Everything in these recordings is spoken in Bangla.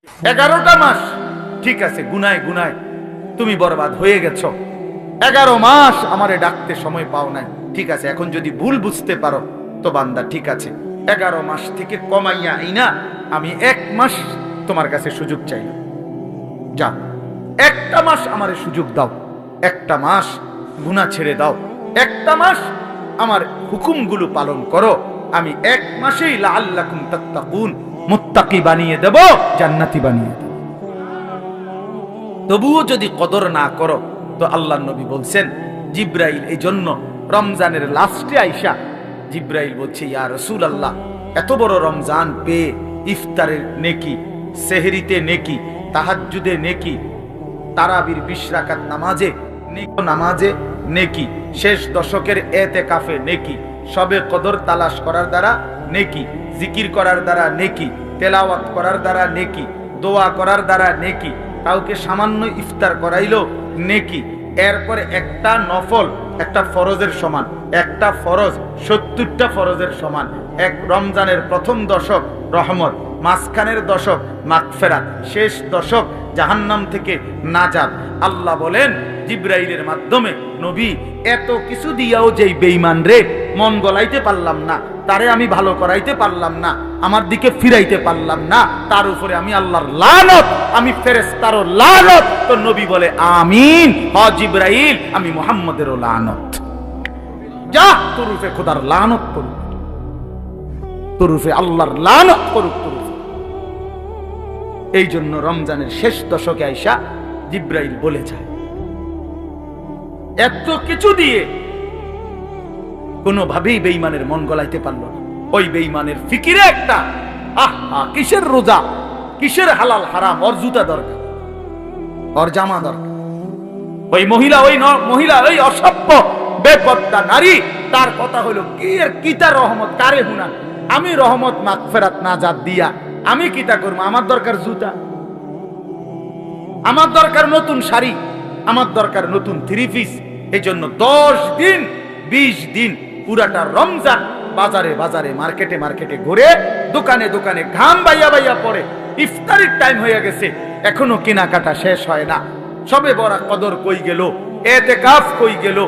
11টা মাস ঠিক আছে, গুনায় গুনায় তুমি বরবাদ হয়ে গেছো। 11 মাস আমারে ডাকতে সময় পাও নাই, ঠিক আছে। এখন যদি ভুল বুঝতে পারো তো বান্দা ঠিক আছে, 11 মাস থেকে কমাইয়া আইনা আমি 1 মাস তোমার কাছে সুযোগ চাই। যা, 1টা মাস আমারে সুযোগ দাও, 1টা মাস গুনাহ ছেড়ে দাও, 1টা মাস আমার হুকুমগুলো পালন করো। আমি 1 মাসেই লাআল্লাকুম তাত্তাকুন মুত্তাকি বানিয়ে দেব, জান্নাতি বানিয়ে দেব। তবুও যদি কদর না করো তো আল্লাহর নবী বলছেন, জিব্রাইল এই জন্য রমজানের লাস্টে আইসা জিব্রাইল বলছে, ইয়া রাসূলুল্লাহ, এত বড় রমজান পেয়ে ইফতারের নেকি, সেহরিতে নেকি, তাহাজ্জুদে নেকি, তারাবির 20 রাকাত নামাজে নেকি, শেষ দশকের এতেকাফে নেকি, সবে কদর তালাশ করার দ্বারা নেকি, জিকির করার দ্বারা নেকি, তেলাওয়াত করার দ্বারা নেকি, দোয়া করার দ্বারা নেকি, কাউকে সামান্য ইফতার করাইলো নেকি, এরপরে একটা নফল একটা ফরজের সমান, একটা ফরজ 70টা ফরজের সমান। এক রমজানের প্রথম দশক রহমত, মাঝখানের দশক মাগফিরাত, শেষ দশক জাহান্নাম থেকে নাজাত। আল্লাহ বলেন জিব্রাইলের মাধ্যমে, নবী এত কিছু দিয়াও যেই বেঈমান রে মন গলাইতে পারলাম না, তারে আমি ভালো করাইতে পারলাম না, আমার দিকে ফিরাইতে পারলাম না, তার উপরে আমি আল্লাহর লানত, আমি ফেরেশতারও লানত। তো নবী বলে আমিন, হ জিব্রাইল, আমি মুহাম্মদেরও লানত। যা, তোর উপরে খোদার লানত করুক, তোর উপরে আল্লাহর লানত করুক তোর উপরে। এই জন্য রমজানের শেষ দশকে আইসা জিব্রাইল বলে যায়, এত কিছু দিয়ে কোনোভাবেই বেঈমানের মন গলাইতে পারলো না। ওই বেঈমানের ফিকিরে একটা, কিসের রোজা, কিসের হালাল হারাম, ওর জুতা দরকার, ওর জামা দরকার। ওই মহিলা ওই অসভ্য বেপর্দা নারী, তার কথা হলো কি আর কিতা রহমত কারে হুনা, আমি রহমত মাগফিরাত নাজাত দিয়া আমি কিতা করব? আমার দরকার জুতা, আমার দরকার নতুন শাড়ি, আমার দরকার নতুন 3 পিস। এই জন্য 10 দিন 20 দিন পুরাটা রমজান বাজারে বাজারে মার্কেটে মার্কেটে ঘুরে, দোকানে দোকানে ঘাম বাইয়া বাইয়া পড়ে। ইফতারির টাইম হয়ে গেছে, এখনো কেনাকাটা শেষ হয় না। সবে বড় কদর কই গেল, এতেকাফ কই গেল,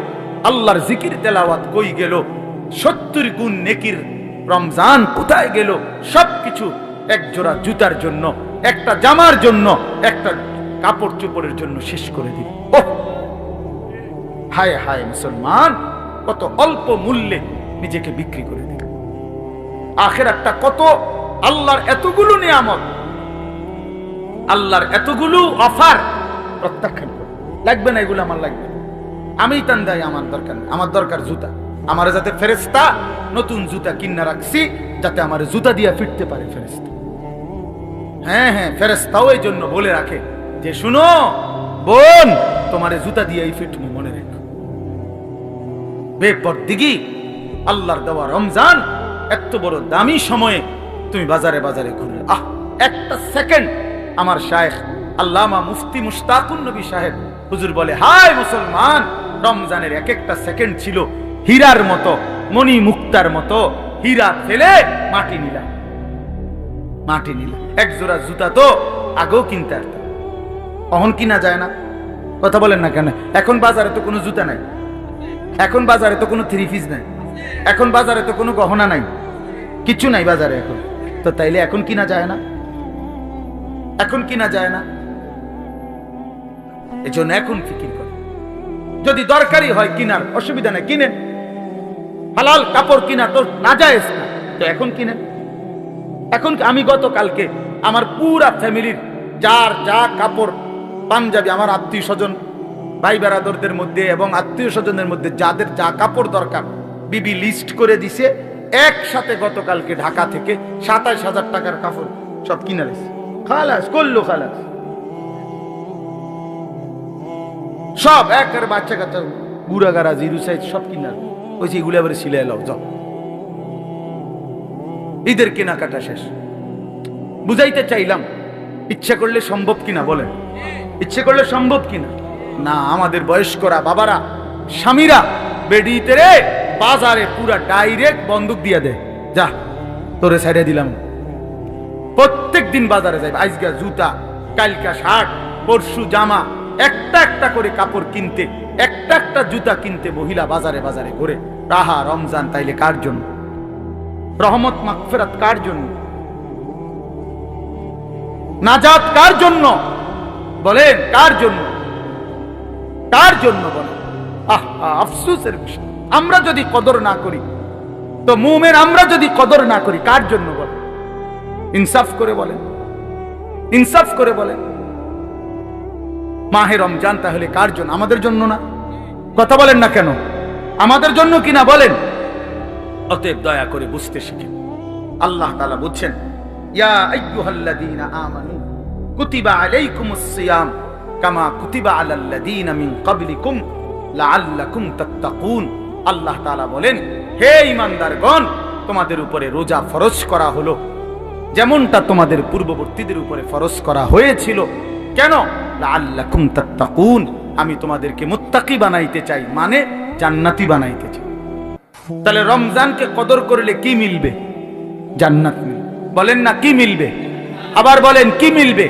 আল্লাহর জিকির তেলাওয়াত কই গেল, 70 গুণ নেকির রমজান কোথায় গেল? সবকিছু এক জোড়া জুতার জন্য, একটা জামার জন্য, একটা কাপড় চোপড়ের জন্য শেষ করে দিল। হায় হায় মুসলমান, কত অল্প মূল্যে নিজেকে বিক্রি করে দিল। আখিরাতটা কত, আল্লাহর এতগুলো নিয়ামত, আল্লাহর এতগুলো অফার প্রত্যাখ্যান করে। লাগবে না এগুলো, আমার লাগবে, আমি তান্দাই, আমার দরকার নেই। আমার দরকার জুতা, আমার যাতে ফেরেশতা নতুন জুতা কিনা রাখছি, যাতে আমার জুতা দিয়া ফিরতে পারে ফেরেশতা। হ্যাঁ হ্যাঁ, ফেরেশতাও এই জন্য বলে রাখে যে শুনো বোন, তোমারে জুতা দিয়েই ফিটমু, মনে রেখো। বেপরদিগি আল্লাহর দেওয়া রমজান, এত বড় দামি সময়ে তুমি বাজারে বাজারে ঘুরে, একটা সেকেন্ড। আমার শায়েখ আল্লামা মুফতি মুশতাকুন নবী সাহেব হুজুর বলে, হায় মুসলমান, রমজানের এক একটা সেকেন্ড ছিল হীরার মতো, মণি মুক্তার মতো। হীরা ফেলে মাটি নিলাম, মাটি নিলাম। এক জোড়া জুতা তো আগেও কিনতে আসতাম, অহন কিনা যায় না। কথা বলেন না কেন? এখন বাজারে তো কোনো জুতা নাই, এখন বাজারে তো কোনো 3 পিস নাই, এখন বাজারে তো কোনো গহনা নাই, কিছু নাই বাজারে এখন। তো তাইলে এখন কিনা যায় না, এখন কিনা যায় না। এজন্য এখন ফিকির করে, যদি দরকারি হয় কিনার, অসুবিধা নেই, কিনেন। হালাল কাপড় কিনা তো না যায় না, তো এখন কিনেন। এখন আমি গতকালকে আমার পুরা ফ্যামিলির যার যা কাপড় পাঞ্জাবি, আমার আত্মীয় স্বজন ভাই বেরাদরদের মধ্যে এবং আত্মীয় স্বজনের মধ্যে যাদের যা কাপড় দরকার, বিবি লিস্ট করে দিছে। একসাথে গতকালকে ঢাকা থেকে 27,000 টাকার কাপড় সব কিনে দিছে। খালাস করলো, খালাস সব, একের বাচ্চা কাচ্চা বুড়া গাড়া জিরু সাইজ সব কিনা ওই এগুলো আবার সিলাই লাও যাও। ঈদের কেনাকাটা শেষ। বুঝাইতে চাইলাম, ইচ্ছা করলে সম্ভব কিনা বলেন, ইচ্ছে করলে সম্ভব কিনা? না, আমাদের বয়স্করা বাবারা স্বামীরা বেডিতে রে বাজারে পুরা ডাইরেক্ট বন্দুক দিয়া দেয়, যা তোরে ছাইড়া দিলাম, প্রত্যেক দিন বাজারে যাইবে, আজকা জুতা, কালকা শার্ট, পরশু জামা, একটা একটা করে কাপড় কিনতে, একটা একটা জুতা কিনতে মহিলা বাজারে বাজারে ঘুরে। রাহা রমজান তাইলে কার জন্য? রহমত মাগফিরাত কার জন্য? নাজাত কার জন্য? বলেন কার জন্য? কার জন্য বলেন? আফসোসের বিষয়, আমরা যদি কদর না করি তো মুমিন, আমরা যদি কদর না করি কার জন্য বলেন? ইনসাফ করে বলেন, ইনসাফ করে বলেন। মাহে রমজান তাহলে কার জন্য? আমাদের জন্য না? কথা বলেন না কেন? আমাদের জন্য কিনা বলেন? অতএব দয়া করে বুঝতে শিখেন। আল্লাহ তাআলা বলছেন, ইয়া আইয়ুহাল্লাযীনা আমানু কুতিবা আলাইকুমুস সিয়াম কামা কুতিবা আলাল্লাযীনা মিন ক্বাবলিকুম লাআল্লাকুম তাত্তাকুন। আল্লাহ তাআলা বলেন, হে ঈমানদারগণ, তোমাদের উপরে রোজা ফরজ করা হলো যেমনটা তোমাদের পূর্ববর্তীদের উপরে ফরজ করা হয়েছিল। কেন? লাআল্লাকুম তাত্তাকুন, আমি তোমাদেরকে মুত্তাকি বানাইতে চাই, মানে জান্নাতি বানাইতে চাই। তাহলে রমজানকে কদর করলে কি মিলবে? জান্নাত মিলবে। বলেন না কি মিলবে? আবার বলেন কি মিলবে?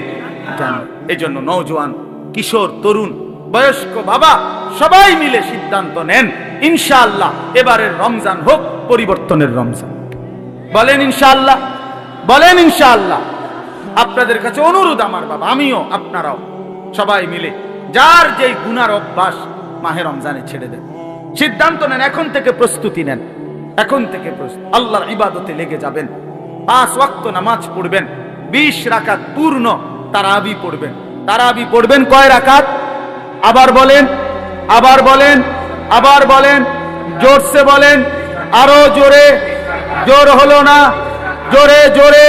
জান্নাত। এই জন্য নওজোয়ান, কিশোর, তরুণ, বয়স্ক, বাবা সবাই মিলে সিদ্ধান্ত নেন, ইনশাআল্লাহ এবারের রমজান হোক পরিবর্তনের রমজান। বলেন ইনশাআল্লাহ, বলেন ইনশাআল্লাহ। আপনাদের কাছে অনুরোধ আমার বাবা, আমিও, আপনারাও সবাই মিলে যার যেই গুনার অভ্যাস মাহে রমজানে ছেড়ে দেন। সিদ্ধান্ত নেন, এখন থেকে প্রস্তুতি নেন, এখন থেকে আল্লাহর ইবাদতে লেগে যাবেন। 5 ওয়াক্ত নামাজ পড়বেন, 20 রাকাত পূর্ণ তারাবি পড়বেন। তারাবি পড়বেন কয় রাকাত? আবার বলেন, আবার বলেন, আবার বলেন, জোরসে বলেন, আরো জোরে। জোর হলো না, জোরে জোরে।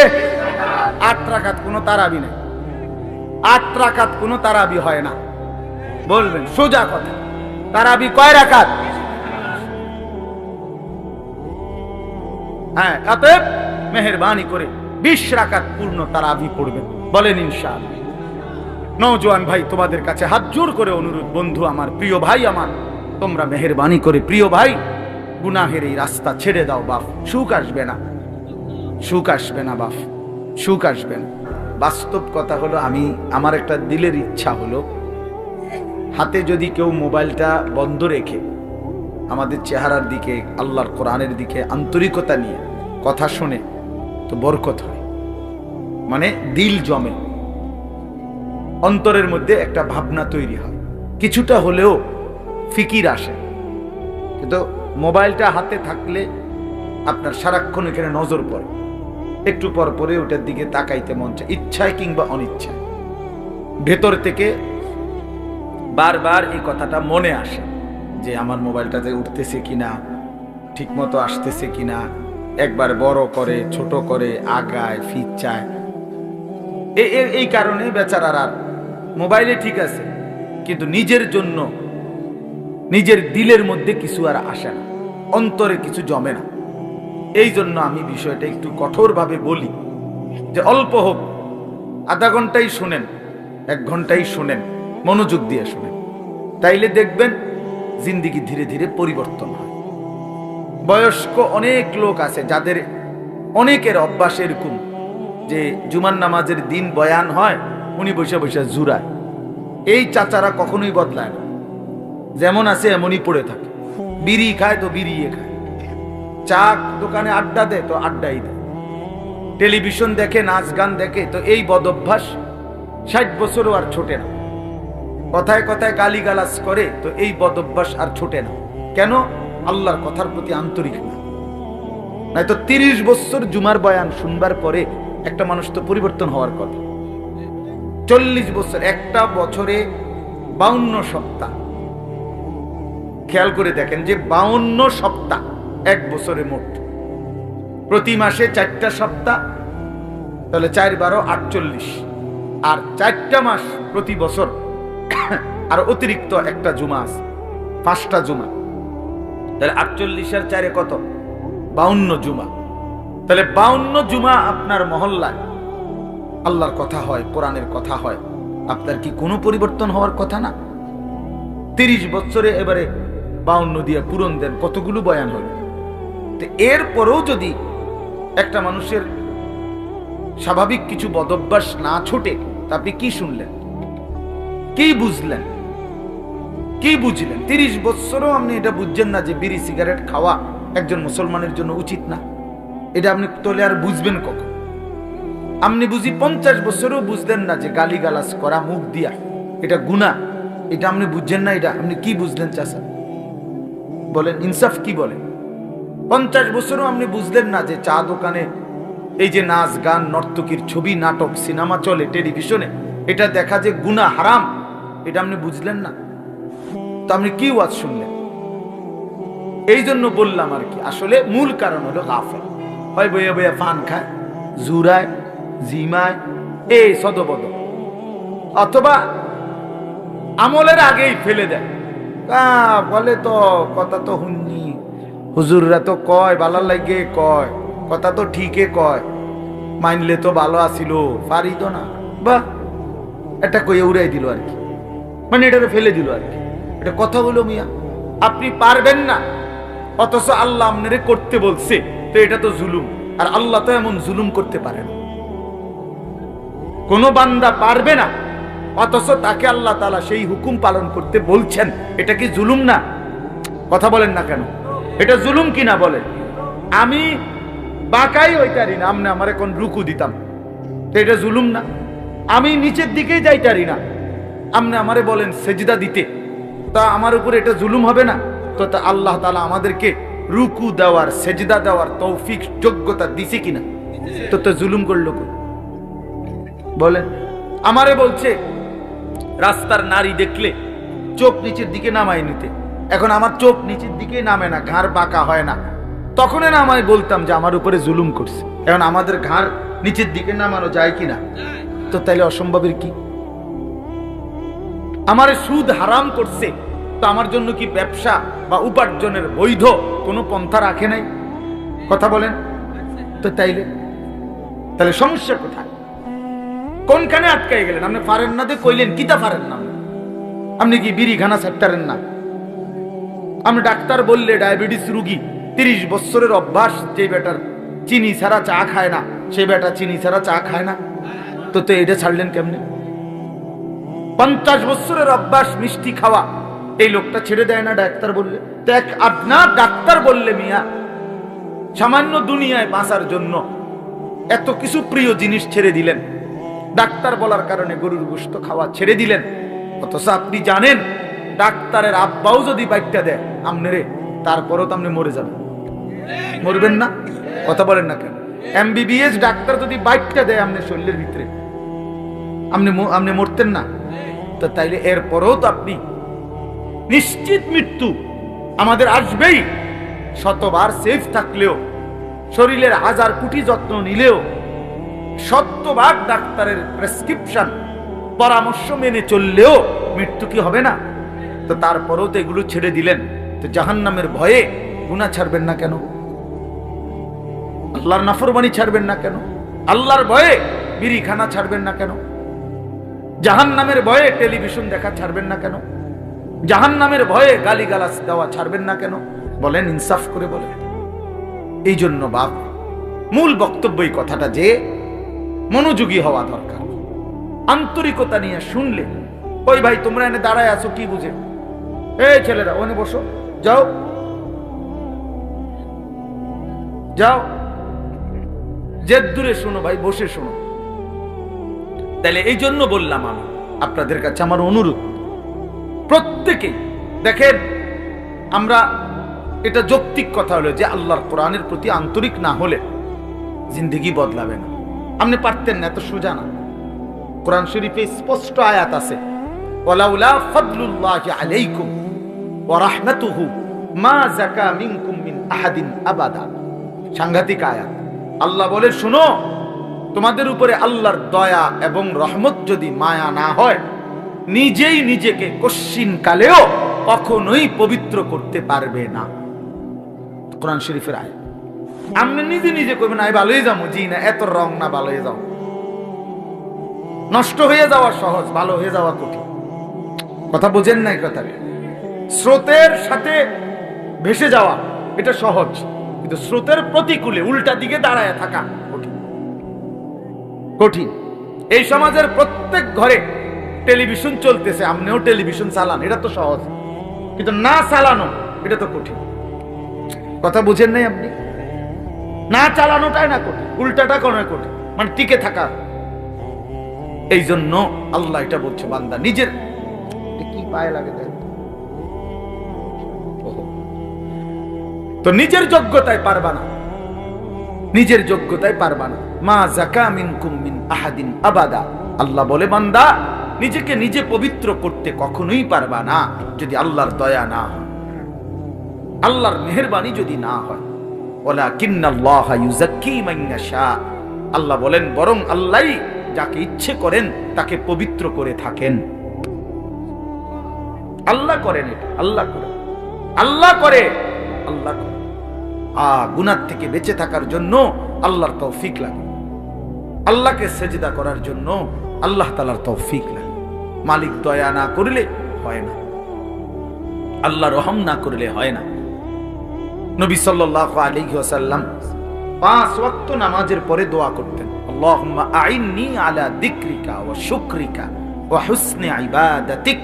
8 রাকাত কোনো তারাবি নেই, 8 রাকাত কোনো তারাবি হয় না। বলবেন সোজা কথা, তারাবি কয় রাকাত? হ্যাঁ, অতএব মেহেরবানি করে 20 রাকাত পূর্ণ তারাবি পড়বেন। বলেন ইনশাআল্লাহ। নওজোয়ান ভাই, তোমাদের কাছে হাত জোর করে অনুরোধ, বন্ধু আমার, প্রিয় ভাই আমার, তোমরা মেহেরবানি করে, প্রিয় ভাই, গুনাহের এই রাস্তা ছেড়ে দাও বাপ। সুখ আসবে না, সুখ আসবে না বাপ, সুখ আসবে না। বাস্তব কথা হলো, আমার একটা দিলের ইচ্ছা হলো, হাতে যদি কেউ মোবাইলটা বন্ধ রেখে আমাদের চেহারার দিকে, আল্লাহর কোরআনের দিকে আন্তরিকতা নিয়ে কথা শোনে তো বরকত হয়। মানে দিল জমে, অন্তরের মধ্যে একটা ভাবনা তৈরি হয়, কিছুটা হলেও ফিকির আসে। কিন্তু মোবাইলটা হাতে থাকলে আপনার সারাক্ষণ এখানে নজর পড়ে, একটু পর পরে ওটার দিকে তাকাইতে মন চায়, ইচ্ছায় কিংবা অনিচ্ছায়। ভেতর থেকে বারবার এই কথাটা মনে আসে যে আমার মোবাইলটাতে উঠতেছে কিনা, ঠিক মতো আসতেছে কিনা, একবার বড় করে, ছোট করে, আগায়, ফিচায়। এই কারণে বেচারার আর মোবাইলে ঠিক আছে, কিন্তু নিজের জন্য, নিজের দিলের মধ্যে কিছু আর আসে না, অন্তরে কিছু জমে না। এই জন্য আমি বিষয়টা একটু কঠোরভাবে বলি যে অল্প হোক, আধা ঘন্টাই শুনেন, 1 ঘন্টাই শুনেন, মনোযোগ দিয়ে শুনেন, তাইলে দেখবেন জিন্দিগি ধীরে ধীরে পরিবর্তন হয়। বয়স্ক অনেক লোক আছে যাদের অনেকের অভ্যাস এরকম যে জুমার নামাজের দিন বয়ান হয়, উনি বসে বসে জুরায়। এই চাচারা কখনোই বদলায় না, যেমন আছে এমনই পড়ে থাকে। বিড়ি খায় তো বিড়িয়ে খায়, চা দোকানে আড্ডা দেয় তো আড্ডাই দেয়, টেলিভিশন দেখে, নাচ গান দেখে, তো এই বদভ্যাস 60 বছরও আর ছোটে না। কথায় কথায় গালিগালাজ করে, তো এই বদভ্যাস আর ছোটে না। কেন? আল্লাহর কথার প্রতি আন্তরিক না। নয়তো 30 বছর জুমার বয়ান শুনবার পরে একটা মানুষ তো পরিবর্তন হওয়ার কথা। 40 বছর, একটা বছরে 52 সপ্তাহ। খেয়াল করে দেখেন যে 52 সপ্তাহ এক বছরে মোট, প্রতি মাসে 4টা সপ্তাহ, তাহলে 4 12 48, আর 4টা মাস প্রতি বছর, আর অতিরিক্ত একটা জুমা আছে, 5টা জুমা, তাহলে 48 আর 4 কত? 52 জুমা। তাহলে 52 জুমা আপনার মহল্লায় আল্লাহর কথা হয়, কোরআনের কথা হয়, আপনার কি কোনো পরিবর্তন হওয়ার কথা না? 30 বছরে এবারে 52 দিয়ে পূরণ দেন, কতগুলো বয়ান হল। তো এরপরেও যদি একটা মানুষের স্বাভাবিক কিছু বদভ্যাস না ছুটে তা আপনি কি শুনলেন, কি বুঝলেন, কি বুঝলেন? 30 বছরও আপনি এটা বুঝছেন না যে বিড়ি সিগারেট খাওয়া একজন মুসলমানের জন্য উচিত না। এটা আপনি তোলে আর বুঝবেন কখন? আপনি বুঝি 50 বছরও বুঝলেন না যে গালিগালাজ করা মুখ দিয়া এটা গুনাহ। এটা আপনি বুঝছেন না। এটা আপনি কি বুঝলেন চাচা? বলেন, ইনসাফ কি বলেন? 50 বছরও আপনি বুঝলেন না যে চা দোকানে এই যে নাচ গান নর্তকীর ছবি নাটক সিনেমা চলে টেলিভিশনে, এটা দেখা যে গুনাহ হারাম, এটা আপনি বুঝলেন না। তো আপনি কি ওয়াজ শুনলেন? এই জন্য বললাম আর কি, আসলে মূল কারণ হলো গাফেল। হয় বইয়া বইয়া পান খায়, জুরায়, জিমায়, এই সদবদ, অথবা আমলের আগেই ফেলে দেয়। বলে তো কথা তো হুননি, হুজুররা তো কয় ভালো লাগে, কয় কথা তো ঠিকই কয়, মানলে তো ভালো আসিল, পারি তো না, বা এটা কইয়ে উড়াই দিল আর কি, মানে এটাকে ফেলে দিল আর কি। এটা কথা বলো মিয়া, আপনি পারবেন না অথচ আল্লাহ আপনারে করতে বলছে, তো এটা তো জুলুম। আর আল্লাহ তো এমন জুলুম করতে পারে না। কোন বান্দা পারবে না অথচ তাকে আল্লাহ তাআলা সেই হুকুম পালন করতে বলছেন, এটা কি জুলুম না? কথা বলেন না কেন? এটা জুলুম কি না বলেন? আমি বাঁকাই হইতারি না, আমনে আমার এখন রুকু দিতাম, তো এটা জুলুম না? আমি নিচের দিকেই যাইতারি না, আমনে আমারে বলেন সেজদা দিতে, তা আমার উপরে এটা জুলুম হবে না? তো আল্লাহ তাআলা আমাদেরকে রুকু দেওয়ার সেজদা দেওয়ার তৌফিক যোগ্যতা দিছে কিনা? তো জুলুম করলো বলেন? আমারে বলছে রাস্তার নারী দেখলে চোখ নিচের দিকে নামাই নিতে, এখন আমার চোখ নিচের দিকে নামে না, ঘাড় বাঁকা হয় না, তখনই না আমি বলতাম যে আমার উপরে জুলুম করছে। এখন আমাদের ঘাড় নিচের দিকে নামানো যায় কিনা? তো তাইলে অসম্ভবের কি? আমারে সুদ হারাম করছে, তো আমার জন্য কি ব্যবসা বা উপার্জনের বৈধ কোনো পন্থা রাখে নাই? কথা বলেন তো। তাহলে সমস্যা কোথায়? কোনখানে আটকাই গেলেন? আপনি পারেন না দিয়ে কইলেন কিতা পারেন না? আপনি কি বিড়ি খানা ছাড়তারেন না? আপনি ডাক্তার বললে ডায়াবেটিস রুগী, 30 বছরের অভ্যাস, যে বেটার চিনি ছাড়া চা খায় না, সেই বেটা চিনি ছাড়া চা খায় না, তো এটা ছাড়লেন কেমনে? 50 বছরের অভ্যাস মিষ্টি খাওয়া, এই লোকটা ছেড়ে দেয় না ডাক্তার বললে? দেখ আপনার ডাক্তার বললে মিয়া সামান্য দুনিয়ায় বাঁচার জন্য এত কিছু প্রিয় জিনিস ছেড়ে দিলেন, ডাক্তার বলার কারণে গরুর গোশত খাওয়া ছেড়ে দিলেন, অথচ আপনি জানেন ডাক্তারের আব্বাও যদি বাইকটা দেয় আমনেরে, তারপরও তো আপনি মরে যাবেন। মরবেন না? কথা বলেন না কেন? MBBS ডাক্তার যদি বাইকটা দেয় আপনার শরীরের ভিতরে, আপনি মরতেন না? তো তাইলে এরপরও তো আপনি নিশ্চিত মৃত্যু আমাদের আসবেই। শতবার সেফ থাকলেও, শরীরের 1000 কোটি যত্ন নিলেও, 100 ডাক্তারের প্রেসক্রিপশন পরামর্শ মেনে চললেও মৃত্যু কি হবে না? তো তারপরেও তো এগুলো ছেড়ে দিলেন, তো জাহান্নামের ভয়ে গুনাহ ছাড়বেন না কেন? আল্লাহর নাফরমানি ছাড়বেন না কেন? আল্লাহর ভয়ে বিড়ি খানা ছাড়বেন না কেন? জাহান্নামের ভয়ে টেলিভিশন দেখা ছাড়বেন না কেন? জাহান্নামের ভয়ে গালিগালাজ দেওয়া ছাড়বেন না কেন? বলেন, ইনসাফ করে বলেন। এই জন্য বাপ মূল বক্তব্য এই কথাটা যে মনোযোগী হওয়া দরকার, আন্তরিকতা নিয়ে শুনলে। ওই ভাই তোমরা এনে দাঁড়ায় আছো কি বুঝে? এই ছেলেরা ওখানে বসো, যাও যাও, যে দূরে শোনো ভাই, বসে শোনো। তাহলে এই জন্য বললাম আমি আপনাদের কাছে আমার অনুরোধ, প্রত্যেকেই দেখেন, আমরা এটা যৌক্তিক কথা হলো যে আল্লাহর কোরআনের প্রতি আন্তরিক না হলে জিন্দেগি বদলাবে না। আপনি পারতেন না, এত সোজা না। কোরআন শরীফে স্পষ্ট আয়াত আছে, ওয়ালাউলা ফাদলুল্লাহি আলাইকুম ওয়া রাহমাতুহু মা যাকা মিনকুম মিন আহাদিন আবাদা। সাংঘাতিক আয়াত। আল্লাহ বলে, শুনো, তোমাদের উপরে আল্লাহর দয়া এবং রহমত যদি মায়া না হয়, নিজেই নিজেকে কশ্চিন কালেও কখনোই পবিত্র করতে পারবে না। কোরআন শরীফের আয়াত। আপনি নিজে নিজে করবেন আমি ভালোই যাবো, জি না, এত রং না, ভালোই যাও। নষ্ট হয়ে যাওয়া সহজ, ভালো হয়ে যাওয়া কঠিন। কথা বোঝেন না? কথা স্রোতের সাথে ভেসে যাওয়া এটা সহজ, কিন্তু স্রোতের প্রতিকূলে উল্টা দিকে দাঁড়ায় থাকা কঠিন। কঠিন। এই সমাজের প্রত্যেক ঘরে টেলিভিশন চলতেছে, আপনিও টেলিভিশন চালান, এটা তো সহজ, কিন্তু না চালানো এটা তো কঠিন। কথা বুঝেন নাই আপনি? না চালানোটাই না কঠিন, উল্টাটা কোনো কঠিন, মানে টিকে থাকা। এই জন্য আল্লাহ এটা বলছে, বান্দা নিজের কি পায়ে লাগে তো নিজের যোগ্যতায় পারবা না, নিজের যোগ্যতায় পারবা না। মা যাকা মিনকুম মিন আহাদিন আবাদা, আল্লাহ বলে বান্দা নিজেকে নিজে পবিত্র করতে কখনোই পারবা না যদি আল্লাহর দয়া না হয়, আল্লাহর মেহেরবানি যদি না হয়। ওয়ালাকিন্নাল্লাহা ইউযাক্কি মান ইয়াশা, আল্লাহ বলেন বরং আল্লাহই যাকে ইচ্ছে করেন তাকে পবিত্র করে থাকেন। আল্লাহ করেন এটা, আল্লাহ করে, আল্লাহ করে, আল্লাহ করে। গুনাহ থেকে বেঁচে থাকার জন্য আল্লাহর তৌফিক লাগে, আল্লাহকে সেজদা করার জন্য আল্লাহ তাআলার তৌফিক লাগে। মালিক দয়া না করলে হয় না, আল্লাহ রহম না করলে হয় না। নবী সাল্লাল্লাহু আলাইহি ওয়াসাল্লাম 5 ওয়াক্ত নামাজের পরে দোয়া করতেন, আল্লাহুম্মা আইন্নি আলা যিকরিকা ওয়া শুকরিকা ওয়া হুসনি ইবাদাতিক।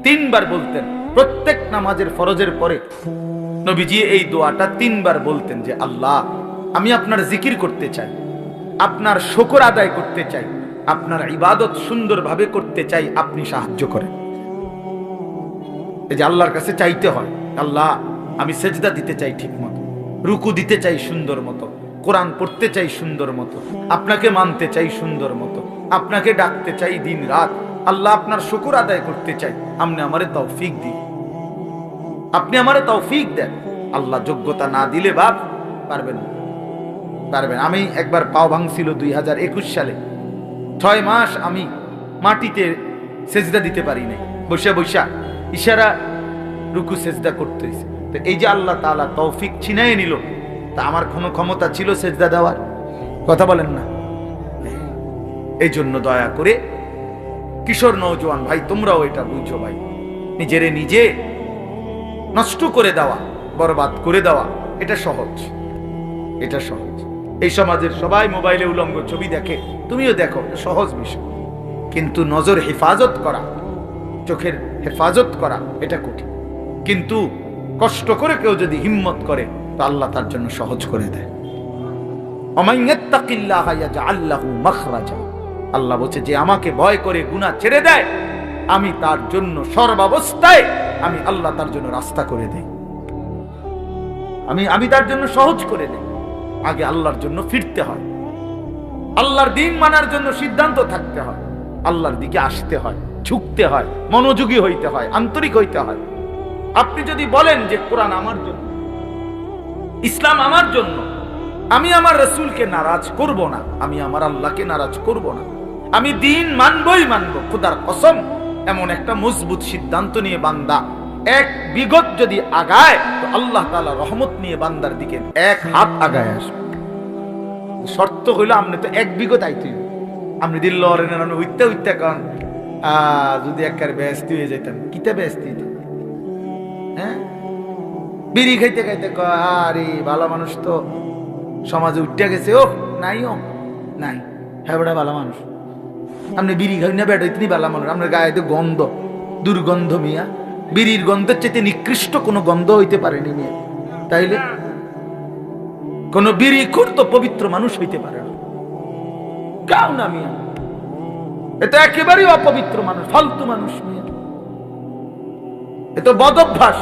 3 বার বলতেন প্রত্যেক নামাজের ফরজের পরে। নবীজি এই দোয়াটা 3 বার বলতেন যে আল্লাহ আমি আপনার জিকির করতে চাই, আপনার শুকর আদায় করতে চাই, আপনার ইবাদত সুন্দরভাবে করতে চাই, আপনি সাহায্য করেন। এই যে আল্লাহর কাছে চাইতে হয়, আল্লাহ আমি সেজদা দিতে চাই ঠিক মতো, রুকু দিতে চাই সুন্দর মতো, কোরআন পড়তে চাই সুন্দর মতো, আপনাকে মানতে চাই সুন্দর মতো, আপনাকে ডাকতে চাই দিন রাত। আল্লাহ আপনার শুকর আদায় করতে চাই, আপনি আমারে তৌফিক দিন, আপনি আমারে তৌফিক দেন। আল্লাহ যোগ্যতা না দিলে বাপ পারবেন না, পারবেন। আমি একবার পাও ভাঙছিল 2021 সালে, 6 মাস আমি মাটিতে সেজদা দিতে পারি নাই, বসে বসা ইশারা রুকু সেজদা করতে হয়েছে। তো এই যে আল্লাহ তাআলা তৌফিক ছিনাই নিল, তা আমার কোনো ক্ষমতা ছিল সেজদা দেওয়ার? কথা বলেন না। এই জন্য দয়া করে কিশোর নওজোয়ান ভাই তোমরাও এটা বুঝো ভাই, নিজেরে নিজে নষ্ট করে দেওয়া, বরবাদ করে দেওয়া এটা সহজ, এটা সহজ। এই সমাজের সবাই মোবাইলে উলঙ্গ ছবি দেখে, তুমিও দেখো, সহজ বিষয়। কিন্তু নজর হেফাজত করা, চোখের হেফাজত করা এটা কঠিন। কিন্তু কষ্ট করে কেউ যদি হিম্মত করে তো আল্লাহ তার জন্য সহজ করে দেয়। ওমাইয়াত্তাকিল্লাহা ইয়াজআল লাহু মাখরাজা, আল্লাহ বলছে যে আমাকে ভয় করে গুনাহ ছেড়ে দেয়, আমি তার জন্য সর্বাবস্থায় আমি আল্লাহ তার জন্য রাস্তা করে দেই, আমি তার জন্য সহজ করে দেই। আগে আল্লাহর জন্য ফিরতে হয়, আল্লাহর দ্বীন মানার জন্য সিদ্ধান্ত থাকতে হয়, আল্লাহর দিকে আসতে হয়, ঝুঁকতে হয়, মনোযোগী হইতে হয়, আন্তরিক হইতে হয়। আপনি যদি বলেন যে কোরআন আমার জন্য, ইসলাম আমার জন্য, আমি আমার রাসূলকে নারাজ করব না, আমি আমার আল্লাহকে নারাজ করব না, আমি দ্বীন মানবই মানব, খোদার কসম, এমন একটা মজবুত সিদ্ধান্ত নিয়ে বান্দা 1 বিগত যদি আগায় তো আল্লাহ তাআলা রহমত নিয়ে বান্দার দিকে 1 হাত আগায় আসবে। শর্ত হইল আপনি তো 1 বিগত আইতে, আপনি দিল আমি হইতে হইতে কারণ যদি একবার ব্যস্ত হয়ে যেতাম, কিতা ব্যস্ত হইতাম, হ্যাঁ বিড়ি খাইতে খাইতে আরে ভালো মানুষ তো সমাজে উঠে গেছে, ও নাই, ও নাই, হ্যাঁ বেটা ভালো মানুষ। আপনি বিড়ি খাই না বেটা ইতনি ভালো মানুষ, আপনার গায়ে তো গন্ধ, দুর্গন্ধ মিয়া, বিড়ির গন্ধের চাইতে নিকৃষ্ট কোনো গন্ধ হইতে পারেনি মিয়া। তাইলে কোন বিড়ি খুর তো পবিত্র মানুষ হইতে পারে না, গাও না মিয়া, এটা একেবারেই অপবিত্র মানুষ, ফালতু মানুষ মিয়া, এ তো বদ অভ্যাস।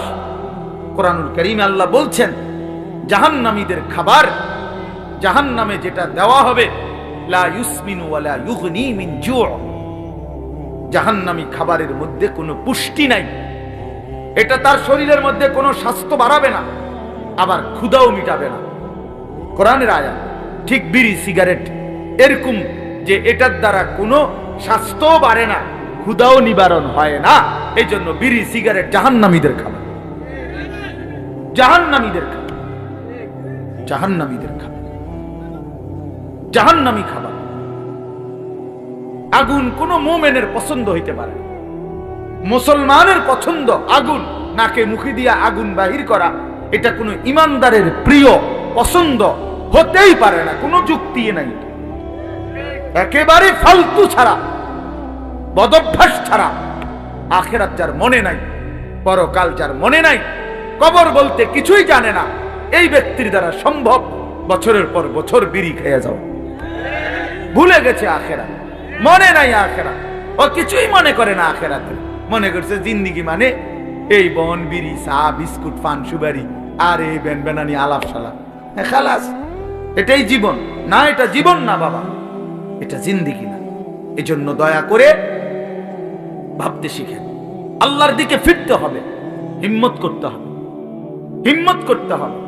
কোরআনুল কারীমে আল্লাহ বলছেন জাহান্নামীদের খাবার, জাহান্নামে যেটা দেওয়া হবে, লা ইউসমিনু ওয়ালা ইউগনি মিন জু', জাহান্নামী খাবারের মধ্যে কোনো পুষ্টি নাই, এটা তার শরীরের মধ্যে কোনো স্বাস্থ্য বাড়াবে না, আবার ক্ষুধাও মিটাবে না। কোরআনের আয়াত। ঠিক বিড়ি সিগারেট এরকম যে এটার দ্বারা কোনো স্বাস্থ্য বাড়ে না, ক্ষুধাও নিবারণ হয় না, এই জন্য বিড়ি সিগারেট জাহান্নামীদের খাবার, জাহান্নামীদের খাবার, জাহান্নামীদের খাবার, জাহান্নামী খাবার। আগুন কোন মুমিনের পছন্দ হইতে পারে না, মুসলমানের পছন্দ আগুন, নাকে মুখে দিয়া আগুন বাহির করা, এটা কোনো ইমানদারের প্রিয় পছন্দ হতেই পারে না, কোনো যুক্তি নাই। একেবারে ফালতু ছাড়া, বদভ্যাস ছাড়া, আখেরাত যার মনে নাই, পরকাল যার মনে নাই, কবর বলতে কিছুই জানে না, এই ব্যক্তির দ্বারা সম্ভব বছরের পর বছর বিড়ি খেয়ে যাও। ভুলে গেছে আখেরাত, মনে নাই আখেরাত, ও কিছুই মনে করে না আখেরাতে। মনে করছে জিন্দিগি মানে এই বন, বিড়ি, চা, বিস্কুট, পান, সুপারি আর এই বেন বেনানি আলাপ সালাপ, খালাস, এটাই জীবন না? এটা জীবন না বাবা, এটা জিন্দিগি না। এজন্য দয়া করে ভাবতে শিখেন, আল্লাহর দিকে ফিরতে হবে, হিম্মত করতে হবে, হিম্মত করতে হবে।